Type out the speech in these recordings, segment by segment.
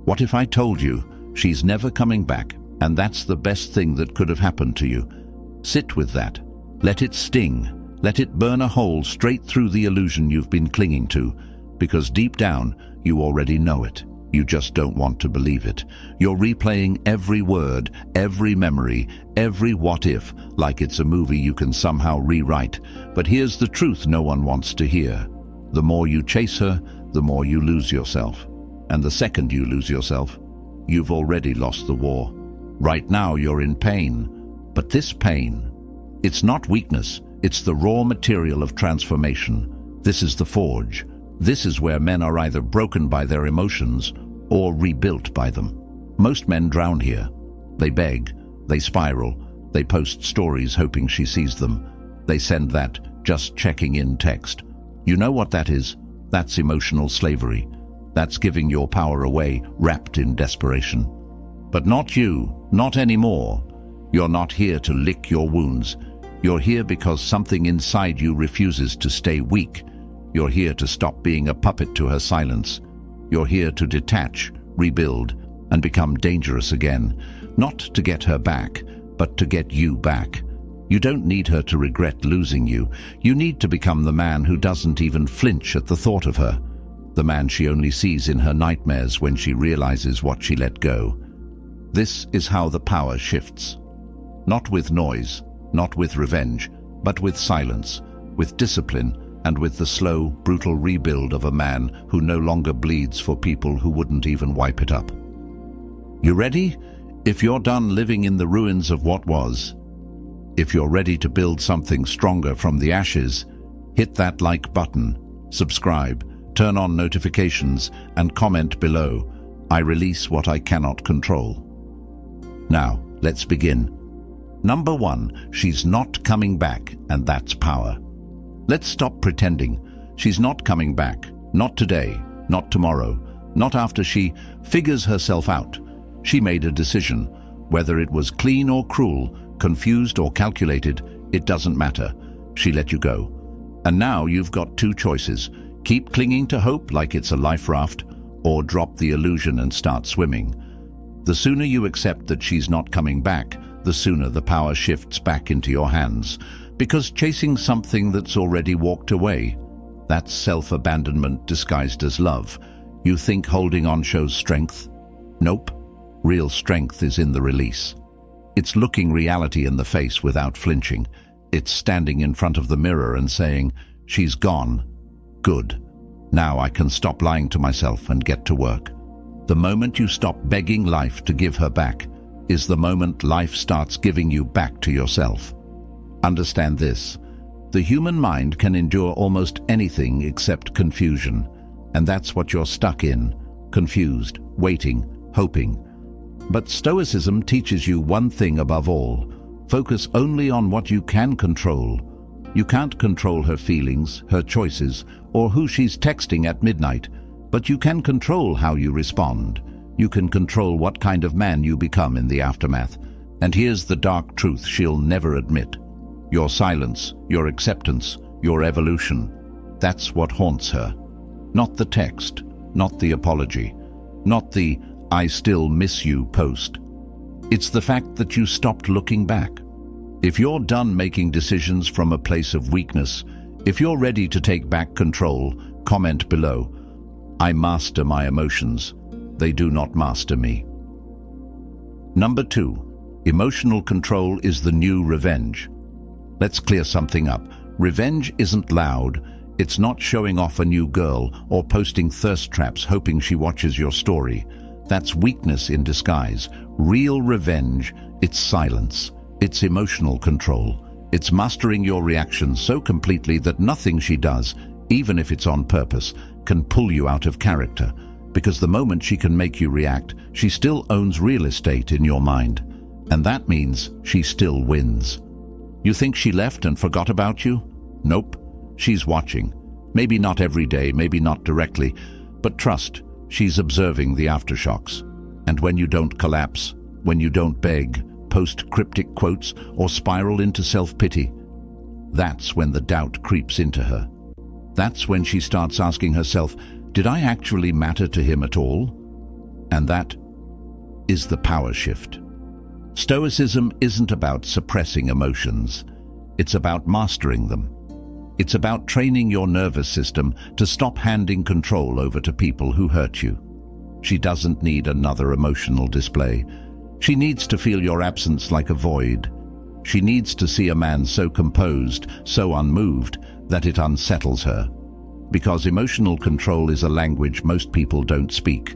What if I told you she's never coming back, and that's the best thing that could have happened to you? Sit with that. Let it sting. Let it burn a hole straight through the illusion you've been clinging to, because deep down, you already know it. You just don't want to believe it. You're replaying every word, every memory, every what if, like it's a movie you can somehow rewrite. But here's the truth no one wants to hear. The more you chase her, the more you lose yourself. And the second you lose yourself, you've already lost the war. Right now you're in pain. But this pain, it's not weakness, it's the raw material of transformation. This is the forge. This is where men are either broken by their emotions or rebuilt by them. Most men drown here. They beg, they spiral, they post stories hoping she sees them. They send that just checking in text. You know what that is? That's emotional slavery. That's giving your power away, wrapped in desperation. But not you, not anymore. You're not here to lick your wounds. You're here because something inside you refuses to stay weak. You're here to stop being a puppet to her silence. You're here to detach, rebuild, and become dangerous again. Not to get her back, but to get you back. You don't need her to regret losing you. You need to become the man who doesn't even flinch at the thought of her. The man she only sees in her nightmares when she realizes what she let go. This is how the power shifts. Not with noise, not with revenge, but with silence, with discipline, and with the slow, brutal rebuild of a man who no longer bleeds for people who wouldn't even wipe it up. You ready? If you're done living in the ruins of what was, if you're ready to build something stronger from the ashes, hit that like button, subscribe, turn on notifications, and comment below. I release what I cannot control. Now, let's begin. Number 1, she's not coming back, and that's power. Let's stop pretending. She's not coming back. Not today, not tomorrow, not after she figures herself out. She made a decision. Whether it was clean or cruel, confused or calculated, it doesn't matter. She let you go. And now you've got 2 choices. Keep clinging to hope like it's a life raft, or drop the illusion and start swimming. The sooner you accept that she's not coming back, the sooner the power shifts back into your hands. Because chasing something that's already walked away, that's self-abandonment disguised as love. You think holding on shows strength? Nope. Real strength is in the release. It's looking reality in the face without flinching. It's standing in front of the mirror and saying, she's gone. Good. Now I can stop lying to myself and get to work. The moment you stop begging life to give her back is the moment life starts giving you back to yourself. Understand this. The human mind can endure almost anything except confusion, and that's what you're stuck in. Confused, waiting, hoping. But Stoicism teaches you one thing above all. Focus only on what you can control. You can't control her feelings, her choices, or who she's texting at midnight, but you can control how you respond. You can control what kind of man you become in the aftermath. And here's the dark truth she'll never admit. Your silence, your acceptance, your evolution. That's what haunts her. Not the text, not the apology, not the "I still miss you" post. It's the fact that you stopped looking back. If you're done making decisions from a place of weakness, if you're ready to take back control, comment below. I master my emotions. They do not master me. Number 2, emotional control is the new revenge. Let's clear something up. Revenge isn't loud. It's not showing off a new girl or posting thirst traps hoping she watches your story. That's weakness in disguise. Real revenge, it's silence. It's emotional control. It's mastering your reactions so completely that nothing she does, even if it's on purpose, can pull you out of character. Because the moment she can make you react, she still owns real estate in your mind. And that means she still wins. You think she left and forgot about you? Nope. She's watching. Maybe not every day, maybe not directly, but trust, she's observing the aftershocks. And when you don't collapse, when you don't beg, post cryptic quotes, or spiral into self-pity, that's when the doubt creeps into her. That's when she starts asking herself, did I actually matter to him at all? And that is the power shift. Stoicism isn't about suppressing emotions. It's about mastering them. It's about training your nervous system to stop handing control over to people who hurt you. She doesn't need another emotional display. She needs to feel your absence like a void. She needs to see a man so composed, so unmoved, that it unsettles her. Because emotional control is a language most people don't speak.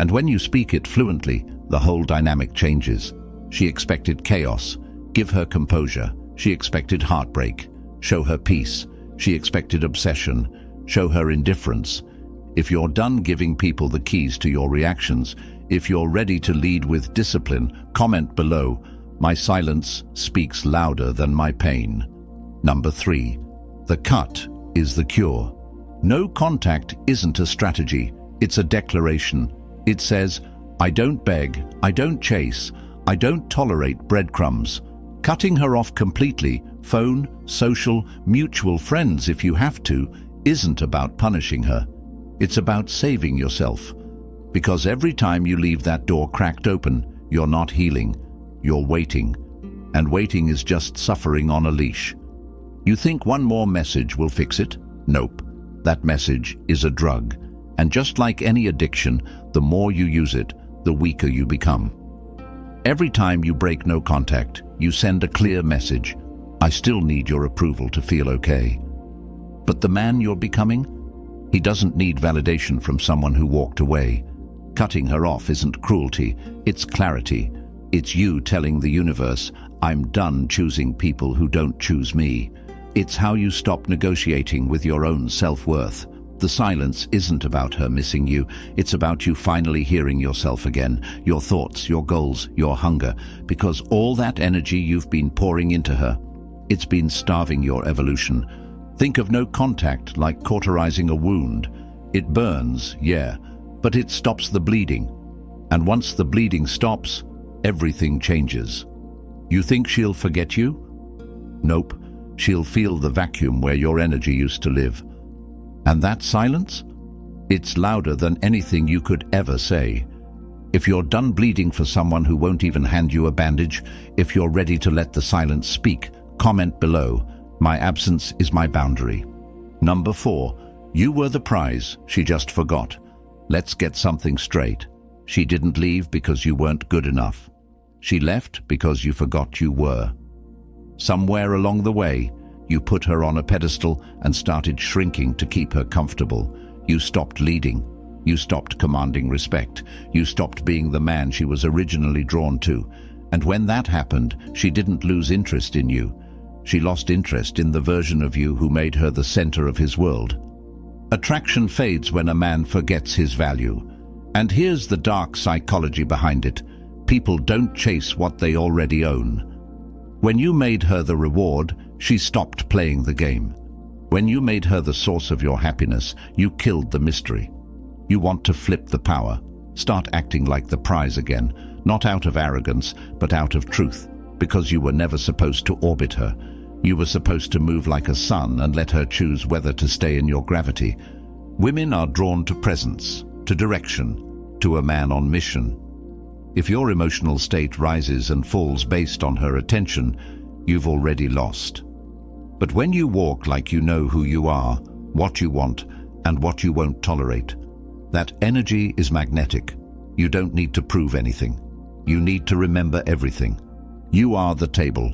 And when you speak it fluently, the whole dynamic changes. She expected chaos. Give her composure. She expected heartbreak. Show her peace. She expected obsession. Show her indifference. If you're done giving people the keys to your reactions, if you're ready to lead with discipline, comment below. My silence speaks louder than my pain. Number 3. The cut is the cure. No contact isn't a strategy. It's a declaration. It says, I don't beg, I don't chase, I don't tolerate breadcrumbs. Cutting her off completely, phone, social, mutual friends if you have to, isn't about punishing her. It's about saving yourself. Because every time you leave that door cracked open, you're not healing, you're waiting. And waiting is just suffering on a leash. You think one more message will fix it? Nope. That message is a drug. And just like any addiction, the more you use it, the weaker you become. Every time you break no contact, you send a clear message. I still need your approval to feel okay. But the man you're becoming? He doesn't need validation from someone who walked away. Cutting her off isn't cruelty, it's clarity. It's you telling the universe, I'm done choosing people who don't choose me. It's how you stop negotiating with your own self-worth. The silence isn't about her missing you, it's about you finally hearing yourself again, your thoughts, your goals, your hunger, because all that energy you've been pouring into her, it's been starving your evolution. Think of no contact like cauterizing a wound. It burns, yeah, but it stops the bleeding. And once the bleeding stops, everything changes. You think she'll forget you? Nope, she'll feel the vacuum where your energy used to live. And that silence? It's louder than anything you could ever say. If you're done bleeding for someone who won't even hand you a bandage, if you're ready to let the silence speak, comment below. My absence is my boundary. Number 4. You were the prize, she just forgot. Let's get something straight. She didn't leave because you weren't good enough. She left because you forgot you were. Somewhere along the way, you put her on a pedestal and started shrinking to keep her comfortable. You stopped leading. You stopped commanding respect. You stopped being the man she was originally drawn to. And when that happened, she didn't lose interest in you. She lost interest in the version of you who made her the center of his world. Attraction fades when a man forgets his value. And here's the dark psychology behind it. People don't chase what they already own. When you made her the reward, she stopped playing the game. When you made her the source of your happiness, you killed the mystery. You want to flip the power, start acting like the prize again, not out of arrogance, but out of truth, because you were never supposed to orbit her. You were supposed to move like a sun and let her choose whether to stay in your gravity. Women are drawn to presence, to direction, to a man on mission. If your emotional state rises and falls based on her attention, you've already lost. But when you walk like you know who you are, what you want, and what you won't tolerate, that energy is magnetic. You don't need to prove anything. You need to remember everything. You are the table.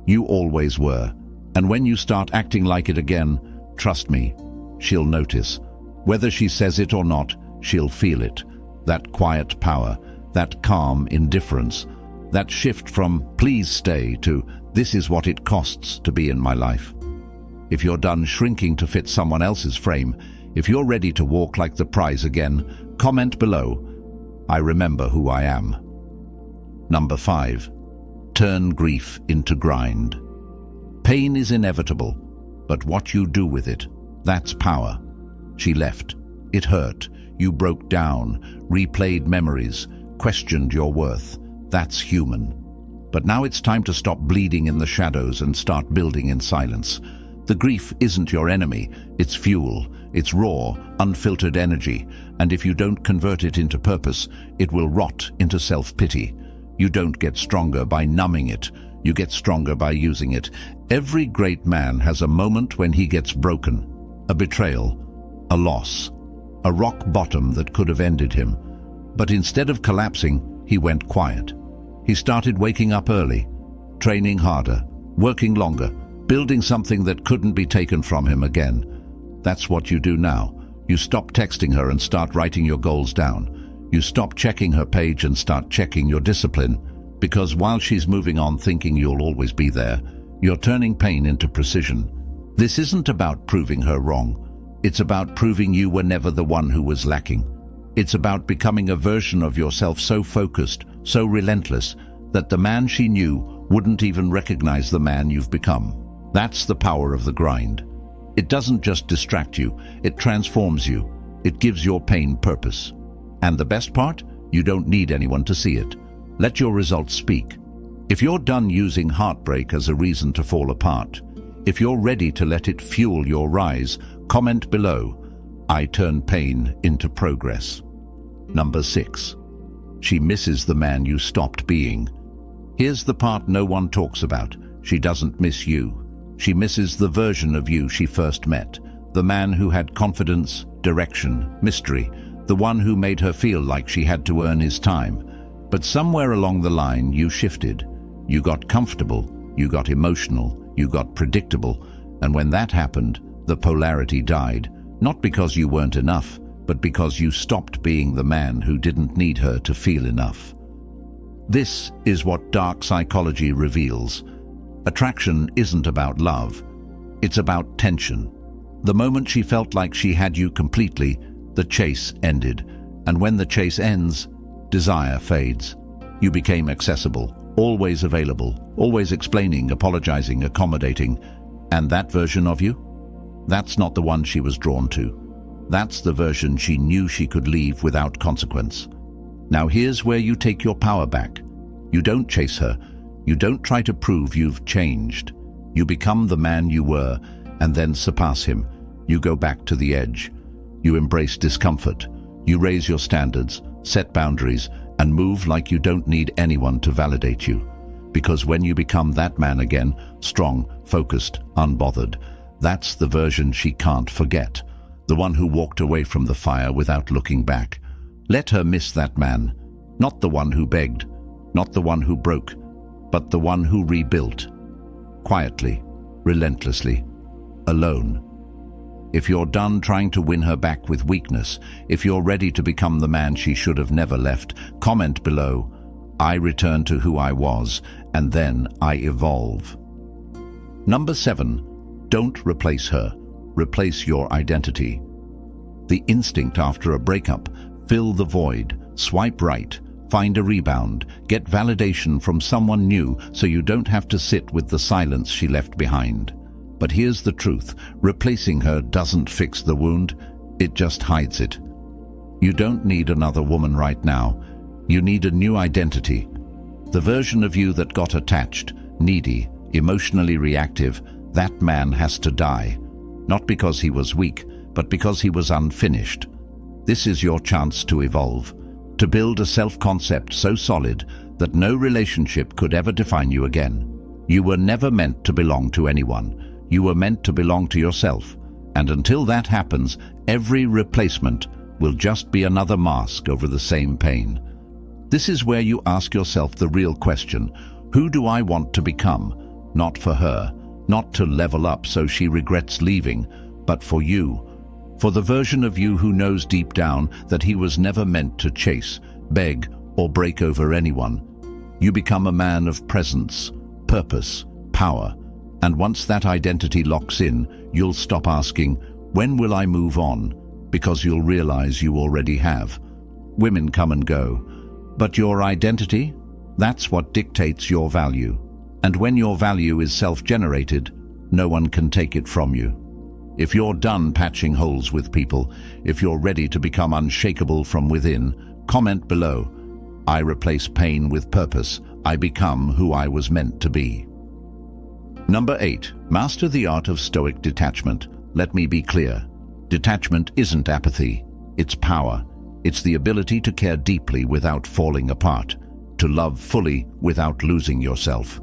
You always were. And when you start acting like it again, trust me, she'll notice. Whether she says it or not, she'll feel it. That quiet power, that calm indifference, that shift from please stay to this is what it costs to be in my life. If you're done shrinking to fit someone else's frame, if you're ready to walk like the prize again, comment below. I remember who I am. Number 5. Turn grief into grind. Pain is inevitable, but what you do with it, that's power. She left. It hurt. You broke down, replayed memories, questioned your worth. That's human. But now it's time to stop bleeding in the shadows and start building in silence. The grief isn't your enemy, it's fuel, it's raw, unfiltered energy, and if you don't convert it into purpose, it will rot into self-pity. You don't get stronger by numbing it, you get stronger by using it. Every great man has a moment when he gets broken, a betrayal, a loss, a rock bottom that could have ended him. But instead of collapsing, he went quiet. He started waking up early, training harder, working longer, building something that couldn't be taken from him again. That's what you do now. You stop texting her and start writing your goals down. You stop checking her page and start checking your discipline, because while she's moving on thinking you'll always be there, you're turning pain into precision. This isn't about proving her wrong. It's about proving you were never the one who was lacking. It's about becoming a version of yourself so focused, so relentless, that the man she knew wouldn't even recognize the man you've become. That's the power of the grind. It doesn't just distract you, it transforms you. It gives your pain purpose. And the best part? You don't need anyone to see it. Let your results speak. If you're done using heartbreak as a reason to fall apart, if you're ready to let it fuel your rise, comment below, I turn pain into progress. Number 6. She misses the man you stopped being. Here's the part no one talks about. She doesn't miss you. She misses the version of you she first met, the man who had confidence, direction, mystery, the one who made her feel like she had to earn his time. But somewhere along the line you shifted. You got comfortable, you got emotional, you got predictable, and when that happened, the polarity died, not because you weren't enough, but because you stopped being the man who didn't need her to feel enough. This is what dark psychology reveals. Attraction isn't about love, it's about tension. The moment she felt like she had you completely, the chase ended. And when the chase ends, desire fades. You became accessible, always available, always explaining, apologizing, accommodating. And that version of you? That's not the one she was drawn to. That's the version she knew she could leave without consequence. Now here's where you take your power back. You don't chase her. You don't try to prove you've changed. You become the man you were and then surpass him. You go back to the edge. You embrace discomfort. You raise your standards, set boundaries, and move like you don't need anyone to validate you. Because when you become that man again, strong, focused, unbothered, that's the version she can't forget. The one who walked away from the fire without looking back. Let her miss that man. Not the one who begged, not the one who broke, but the one who rebuilt. Quietly, relentlessly, alone. If you're done trying to win her back with weakness, if you're ready to become the man she should have never left, comment below, I return to who I was, and then I evolve. Number 7, don't replace her. Replace your identity. The instinct after a breakup: fill the void, swipe right, find a rebound, get validation from someone new so you don't have to sit with the silence she left behind. But here's the truth: replacing her doesn't fix the wound, it just hides it. You don't need another woman right now. You need a new identity. The version of you that got attached, needy, emotionally reactive, that man has to die. Not because he was weak, but because he was unfinished. This is your chance to evolve, to build a self-concept so solid that no relationship could ever define you again. You were never meant to belong to anyone. You were meant to belong to yourself. And until that happens, every replacement will just be another mask over the same pain. This is where you ask yourself the real question: who do I want to become? Not for her, not to level up so she regrets leaving, but for you. For the version of you who knows deep down that he was never meant to chase, beg, or break over anyone. You become a man of presence, purpose, power. And once that identity locks in, you'll stop asking, when will I move on? Because you'll realize you already have. Women come and go. But your identity? That's what dictates your value. And when your value is self-generated, no one can take it from you. If you're done patching holes with people, if you're ready to become unshakable from within, comment below. I replace pain with purpose. I become who I was meant to be. Number 8. Master the art of Stoic detachment. Let me be clear. Detachment isn't apathy. It's power. It's the ability to care deeply without falling apart, to love fully without losing yourself.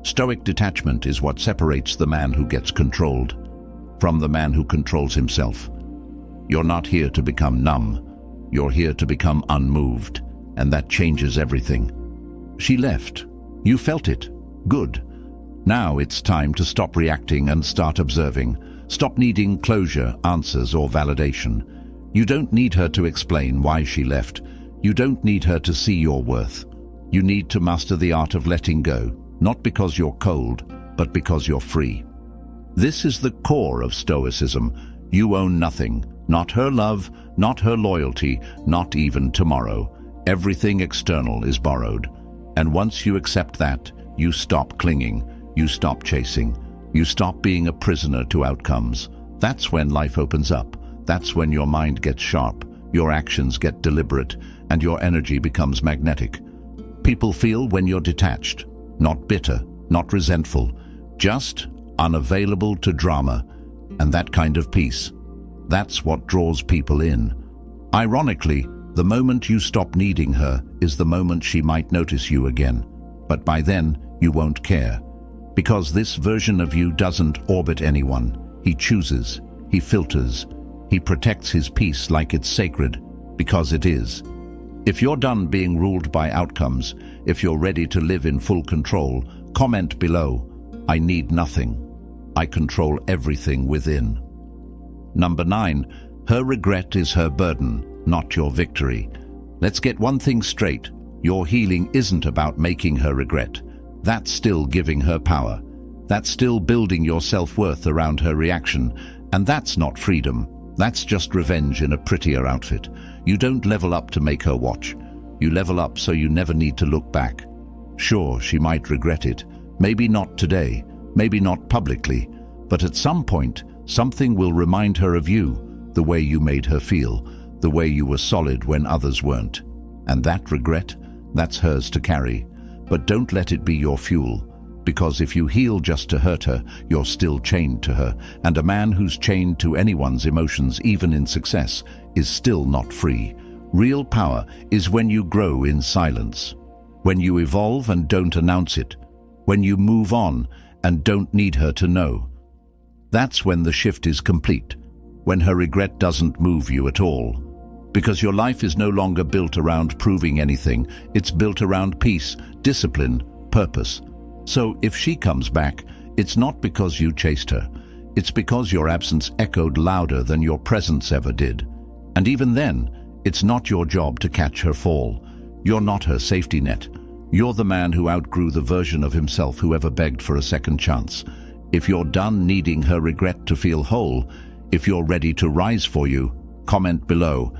Stoic detachment is what separates the man who gets controlled from the man who controls himself. You're not here to become numb. You're here to become unmoved, and that changes everything. She left. You felt it. Good. Now it's time to stop reacting and start observing. Stop needing closure, answers, or validation. You don't need her to explain why she left. You don't need her to see your worth. You need to master the art of letting go, not because you're cold, but because you're free. This is the core of Stoicism. You own nothing, not her love, not her loyalty, not even tomorrow. Everything external is borrowed. And once you accept that, you stop clinging, you stop chasing, you stop being a prisoner to outcomes. That's when life opens up. That's when your mind gets sharp, your actions get deliberate, and your energy becomes magnetic. People feel when you're detached, not bitter, not resentful, just unavailable to drama. And that kind of peace, that's what draws people in. Ironically, the moment you stop needing her is the moment she might notice you again. But by then, you won't care. Because this version of you doesn't orbit anyone. He chooses, he filters, he protects his peace like it's sacred, because it is. If you're done being ruled by outcomes, if you're ready to live in full control, comment below. I need nothing. I control everything within. Number 9. Her regret is her burden, not your victory. Let's get one thing straight. Your healing isn't about making her regret. That's still giving her power. That's still building your self-worth around her reaction. And that's not freedom. That's just revenge in a prettier outfit. You don't level up to make her watch. You level up so you never need to look back. Sure, she might regret it. Maybe not today, maybe not publicly, but at some point, something will remind her of you, the way you made her feel, the way you were solid when others weren't. And that regret, that's hers to carry. But don't let it be your fuel. Because if you heal just to hurt her, you're still chained to her, and a man who's chained to anyone's emotions, even in success, is still not free. Real power is when you grow in silence, when you evolve and don't announce it, when you move on and don't need her to know. That's when the shift is complete, when her regret doesn't move you at all. Because your life is no longer built around proving anything, it's built around peace, discipline, purpose. So if she comes back, it's not because you chased her. It's because your absence echoed louder than your presence ever did. And even then, it's not your job to catch her fall. You're not her safety net. You're the man who outgrew the version of himself who ever begged for a second chance. If you're done needing her regret to feel whole, if you're ready to rise for you, comment below.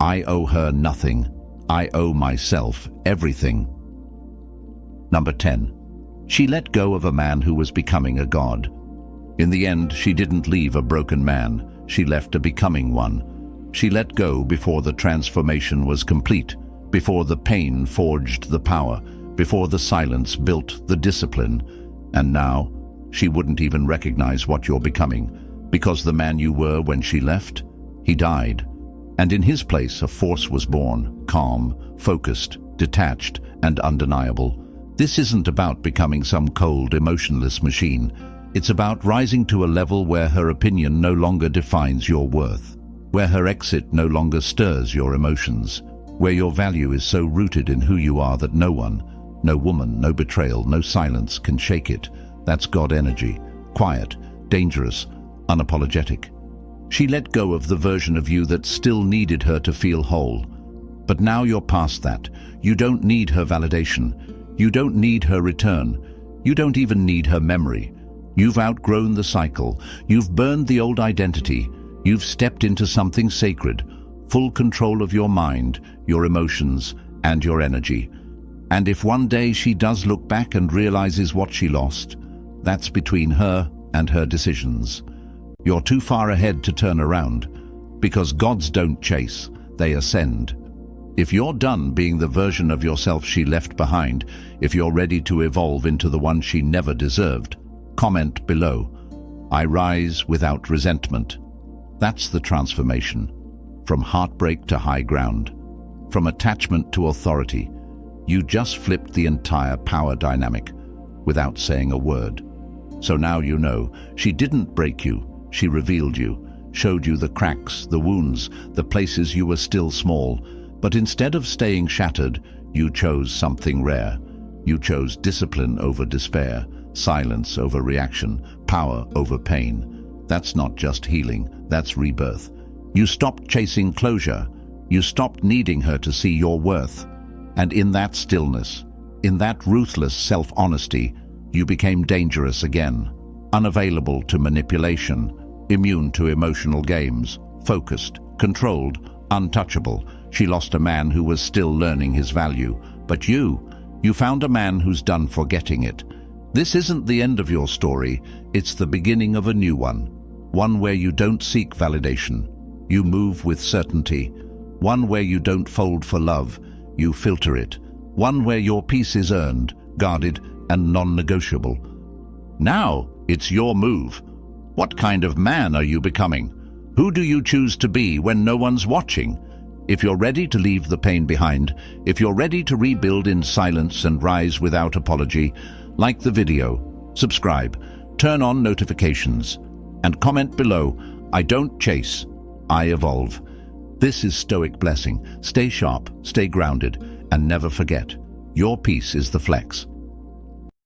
I owe her nothing. I owe myself everything. Number 10. She let go of a man who was becoming a god. In the end, she didn't leave a broken man. She left a becoming one. She let go before the transformation was complete, before the pain forged the power, before the silence built the discipline. And now, she wouldn't even recognize what you're becoming, because the man you were when she left, he died. And in his place, a force was born, calm, focused, detached, and undeniable. This isn't about becoming some cold, emotionless machine. It's about rising to a level where her opinion no longer defines your worth, where her exit no longer stirs your emotions, where your value is so rooted in who you are that no one, no woman, no betrayal, no silence can shake it. That's God energy, quiet, dangerous, unapologetic. She let go of the version of you that still needed her to feel whole. But now you're past that. You don't need her validation. You don't need her return. You don't even need her memory. You've outgrown the cycle. You've burned the old identity. You've stepped into something sacred, full control of your mind, your emotions, and your energy. And if one day she does look back and realizes what she lost, that's between her and her decisions. You're too far ahead to turn around, because gods don't chase, they ascend. If you're done being the version of yourself she left behind, if you're ready to evolve into the one she never deserved, Comment below. I rise without resentment. That's the transformation. From heartbreak to high ground. From attachment to authority. You just flipped the entire power dynamic without saying a word. So now you know, she didn't break you, she revealed you, showed you the cracks, the wounds, the places you were still small. But instead of staying shattered, you chose something rare. You chose discipline over despair, silence over reaction, power over pain. That's not just healing, that's rebirth. You stopped chasing closure. You stopped needing her to see your worth. And in that stillness, in that ruthless self-honesty, you became dangerous again, unavailable to manipulation, immune to emotional games, focused, controlled, untouchable. She lost a man who was still learning his value. But you found a man who's done forgetting it. This isn't the end of your story, it's the beginning of a new one. One where you don't seek validation, you move with certainty. One where you don't fold for love, you filter it. One where your peace is earned, guarded, and non-negotiable. Now it's your move. What kind of man are you becoming? Who do you choose to be when no one's watching? If you're ready to leave the pain behind, if you're ready to rebuild in silence and rise without apology, like the video, subscribe, turn on notifications, and comment below, I don't chase, I evolve. This is Stoic Blessing. Stay sharp, stay grounded, and never forget, your peace is the flex.